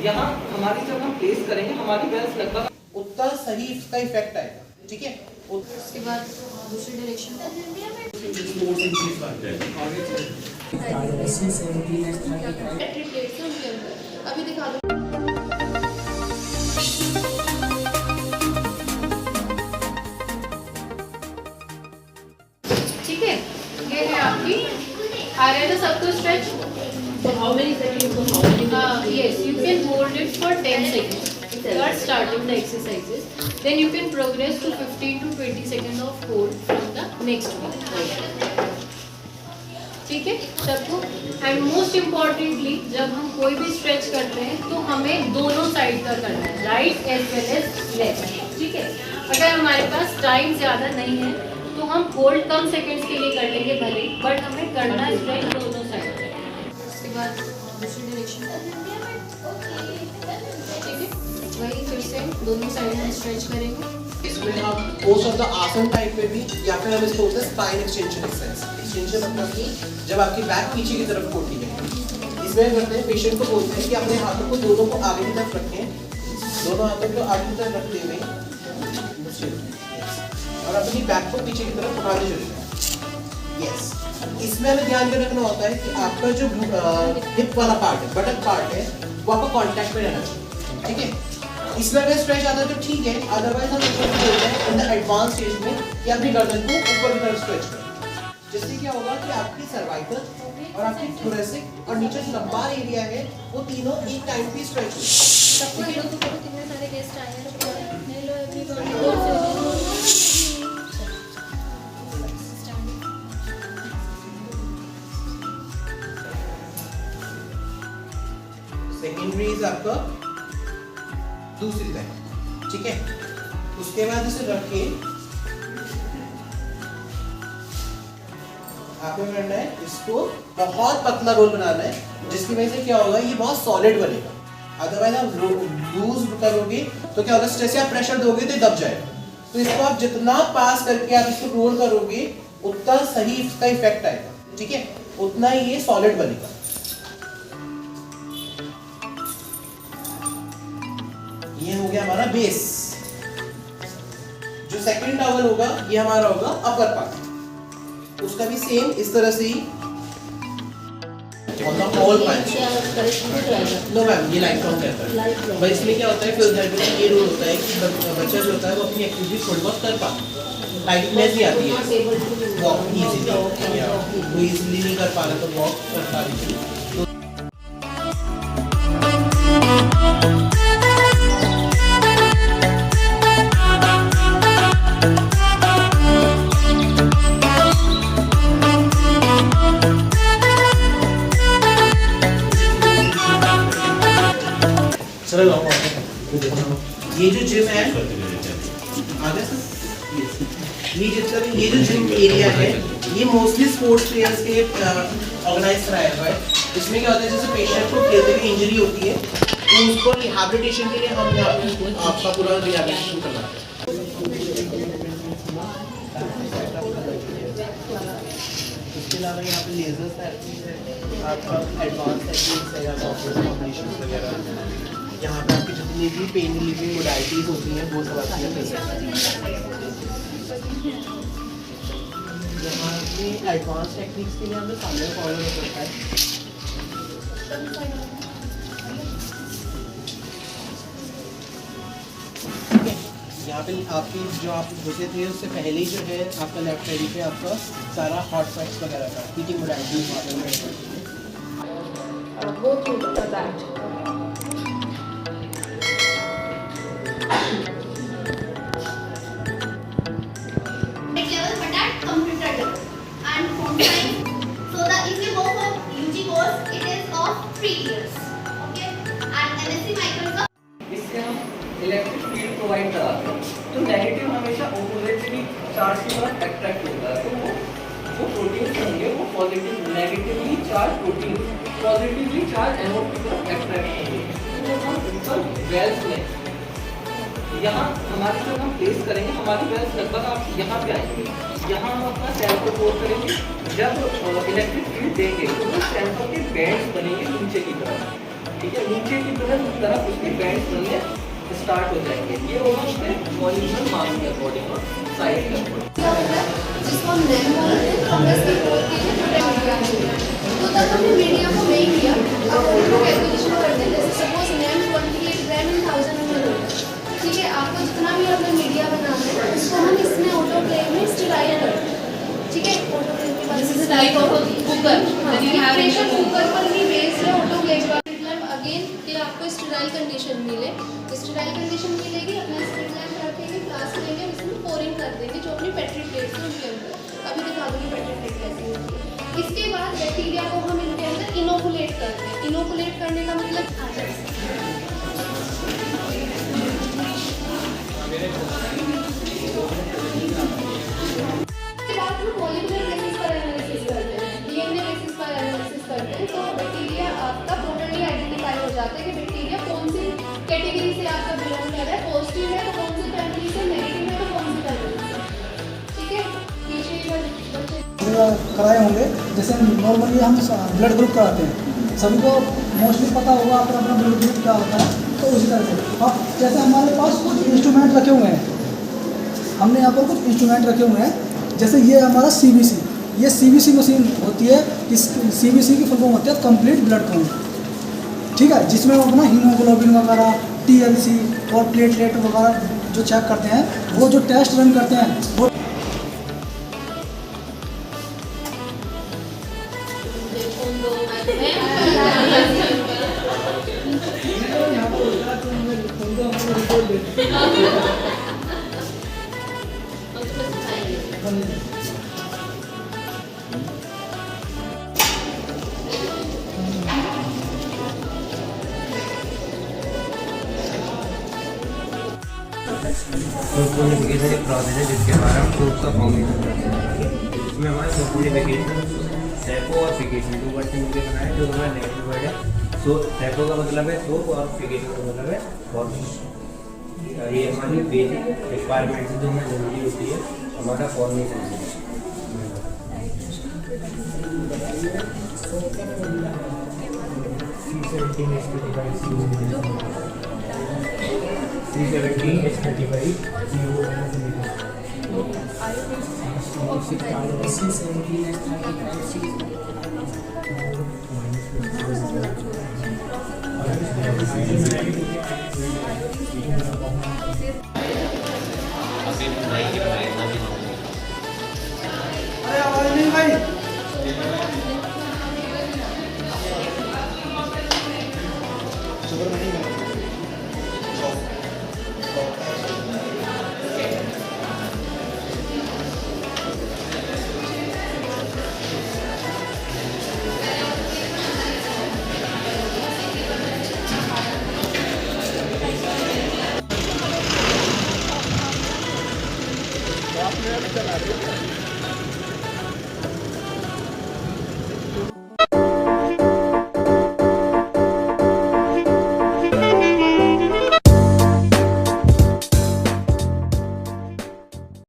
यहाँ हमारी जब हम प्लेस करेंगे हमारी वेल्स लगभग उतना सही इसका इफेक्ट आएगा, ठीक है। उसके बाद दूसरी डायरेक्शन अभी दिखा दो। ठीक है, ये है आपकी आ रहा है ना सबको stretch. How many seconds? Yes, you can hold it for 10 seconds. You are starting the exercises. Then you can progress to 15 to 20 seconds of hold from the next one. ठीक है सबको। एंड मोस्ट इम्पॉर्टेंटली जब हम कोई भी stretch करते हैं तो हमें दोनों साइड का करना है, right as well as left. ठीक है, अगर हमारे पास टाइम ज़्यादा नहीं है तो हम होल्ड कम सेकेंड्स के लिए कर लेंगे भले, बट हमें करना स्ट्रेच दोनों साइड। उसके बाद दूसरी डायरेक्शन। ठीक है, वही फिर से दोनों साइड में स्ट्रेच करेंगे। इसमें हम मोस्ट ऑफ द आसन टाइप में भी, या फिर हम इसको बोलते हैं स्पाइन एक्सटेंशन एक्सरसाइज। एक्सटेंशन मतलब कि जब आपकी बैक पीछे की तरफ होती है, इसमें करते हैं पेशेंट को बोलते हैं कि अपने हाथों को दोनों को आगे की तरफ रखें, दोनों हाथों को आगे की तरफ रखते हुए और अपनी बैक को पीछे की तरफ उठाने चले जाएं। यस, इसमें हमें ध्यान में रखना होता है कि आपका जो हिप वाला पार्ट है, बटक पार्ट है, वो आपका कांटेक्ट में रहना चाहिए। ठीक है, इसमें अगर स्ट्रेच आता है तो ठीक है, अदरवाइज हम इसको बोलते हैं इन द एडवांस स्टेज में कि अपनी गर्दन को ऊपर की तरफ स्ट्रेच करें, जिससे क्या होगा कि आपकी सर्वाइकल और आपकी थोरेसिक और नीचे जो लंबार एरिया है वो तीनों एक टाइम पे स्ट्रेच होंगे। सबको हेलो तो करो, कितने सारे गेस्ट आए हैं। Hello everyone. सेकेंडरी इज आपका दूसरी लाइन, ठीक है। उसके बाद इसे रख के आपको करना है, इसको बहुत पतला रोल बनाना है, जिसकी वजह से क्या होगा, ये बहुत सॉलिड बनेगा। अदरवाइज आप लूज करोगे तो क्या होगा, स्ट्रेस या प्रेशर दोगे तो दब जाएगा। तो इसको आप जितना पास करके आप इसको रोल करोगे उतना सही इसका इफेक्ट आएगा, ठीक है, उतना ही ये सॉलिड बनेगा। ये हो गया हमारा बेस। जो सेकंड टॉवल होगा ये हमारा होगा अपर पार्ट, उसका भी सेम इस तरह से ही on the whole punch. No ma'am, ये लाइफ लॉन्ग रहता है। पर इसमें क्या होता है, फिजियोथेरेपी में ये रूल होता है कि बच्चा जो होता है वो अपनी एक्टिविटी थोड़ी बहुत कर पाता है, टाइटनेस भी आती है, वॉक इजीली, वो इजीली नहीं कर पा रहा तो वॉक करता भी। ये जो जिम है आगे सर, ये जितना भी ये जो जिम एरिया है ये मोस्टली स्पोर्ट्स प्लेयर्स के ऑर्गेनाइज कराया हुआ है। इसमें क्या होता है, जैसे पेशेंट को खेलते हुए इंजरी होती है तो उसको रिहैबिलिटेशन के लिए हम यहाँ पे आपका पूरा रिहैबिलिटेशन करवाते हैं। इसके अलावा यहाँ पे लेजर थेरेपी है, आपका एडवांस टेक्निक्स है, ऑपरेशन वगैरह, यहाँ पे आपकी जितनी भी पेन रिलीविंग मोडालिटीज होती हैं वो सब आपकी यहाँ पे एडवांस टेक्निक्स के लिए हमें सामने फॉलो करता है। यहाँ पे आपकी जो आप घुसे थे उससे पहले ही जो है आपका लेफ्ट साइड पे आपका सारा हॉट फैक्ट्स वगैरह का हीटिंग मोडालिटीज वहाँ पे इलेक्ट्रिक फील्ड प्रोवाइड कराते हैं, तो नेगेटिव हमेशा ऑपोजिटली चार्ज की तरफ अट्रैक्ट होता है। तो वो प्रोटीन होंगे, वो positive negatively charge protein positively charge anode की तरफ अट्रैक्ट होंगे। तो हम ऊपर वेल्स में यहाँ हमारी जब हम प्लेस करेंगे हमारी वेल्स लगभग आप यहाँ पे आएंगे, यहाँ हम अपना सेंसर फोर्स करेंगे। जब इलेक्ट्रिक फील्ड देंगे तो वो सेंसर के बैंड्स बनेंगे नीचे की तरफ, ठीक है, नीचे की तरफ उसके बैंड्स बनने स्टार्ट हो जाएंगे। ये होगा उसके वॉल्यूम मास के अकॉर्डिंग और साइज के अकॉर्डिंग। क्या होता है जिसको हम नैम बोलते हैं, फंगस की ग्रोथ के लिए प्रोटेक्ट मीडिया है। तो तब हमने मीडिया को मेक किया। अब हम लोग कैलकुलेशन करते हैं, जैसे सपोज नैम 28 ग्राम इन 1000 ml होता है। ठीक है, आपको जितना भी अपना मीडिया बनाना है उसको हम इसमें ऑटोक्लेव में स्टेराइल करते हैं। ठीक है, ऑटोक्लेव के बाद This is a type of a cooker. When you have pressure cooker पर ही बेस्ड है ऑटोक्लेव का। मतलब अगेन कि आपको स्टेराइल कंडीशन मिले, स्टेराइल कंडीशन मिलेगी, अपना स्टेट लैम्प रखेंगे, फ्लास्क लेंगे, उसमें पोरिंग कर देंगे जो अपनी पेट्री प्लेट्स हैं उनके अंदर। अभी दिखा दूँगी पेट्री प्लेट कैसी होती है। इसके बाद बैक्टीरिया को हम इनके अंदर इनोकुलेट करते हैं। इनोकुलेट करने का मतलब उसके बाद हम मॉलिक्यूलर बेसिस पर एनालिसिस करते हैं, डीएनए बेसिस पर एनालिसिस करते हैं। तो बैक्टीरिया आपका टोटली आइडेंटिफाई हो जाता है कि बैक्टीरिया कौन सी कैटेगरी से आपका बिलोंग कर रहा है। पॉजिटिव है तो कौन सी फैमिली से, नेगेटिव है तो कौन सी फैमिली से। ठीक है, पीछे बच्चे कराए होंगे। जैसे नॉर्मली हम ब्लड ग्रुप कराते हैं, सभी को मोस्टली पता होगा अपना अपना ब्लड ग्रुप क्या होता है। तो उसी तरह से अब जैसे हमारे पास कुछ इंस्ट्रूमेंट रखे हुए हैं, हमने यहाँ पर कुछ इंस्ट्रूमेंट रखे हुए हैं। जैसे ये हमारा CBC, ये CBC मशीन होती है। इस CBC की फुल फॉर्म होती है कंप्लीट ब्लड काउंट। ठीक है, जिसमें हम अपना हीमोग्लोबिन वगैरह, TLC और प्लेटलेट वगैरह जो चेक करते हैं, वो जो टेस्ट रन करते हैं वो सोपूरिफिकेशन एक प्रोसेस है जिसके द्वारा हम सोप का फॉर्मेशन करते हैं। इसमें हमारा सोपूरिफिकेशन, सैपो और फिकेशन 2 वर्ड से मिलकर बना है, जो हमारा नेगेटिव वर्ड है। सो सैपो का मतलब है सोप और फिकेशन का मतलब है फॉर्मेशन। ये हमारी बेसिक रिक्वायरमेंट है जो हमें जरूरी होती है हमारा फॉर्मेशन के लिए। अरे आवाज नहीं भाई। आप मेरा भी चला रहे हो।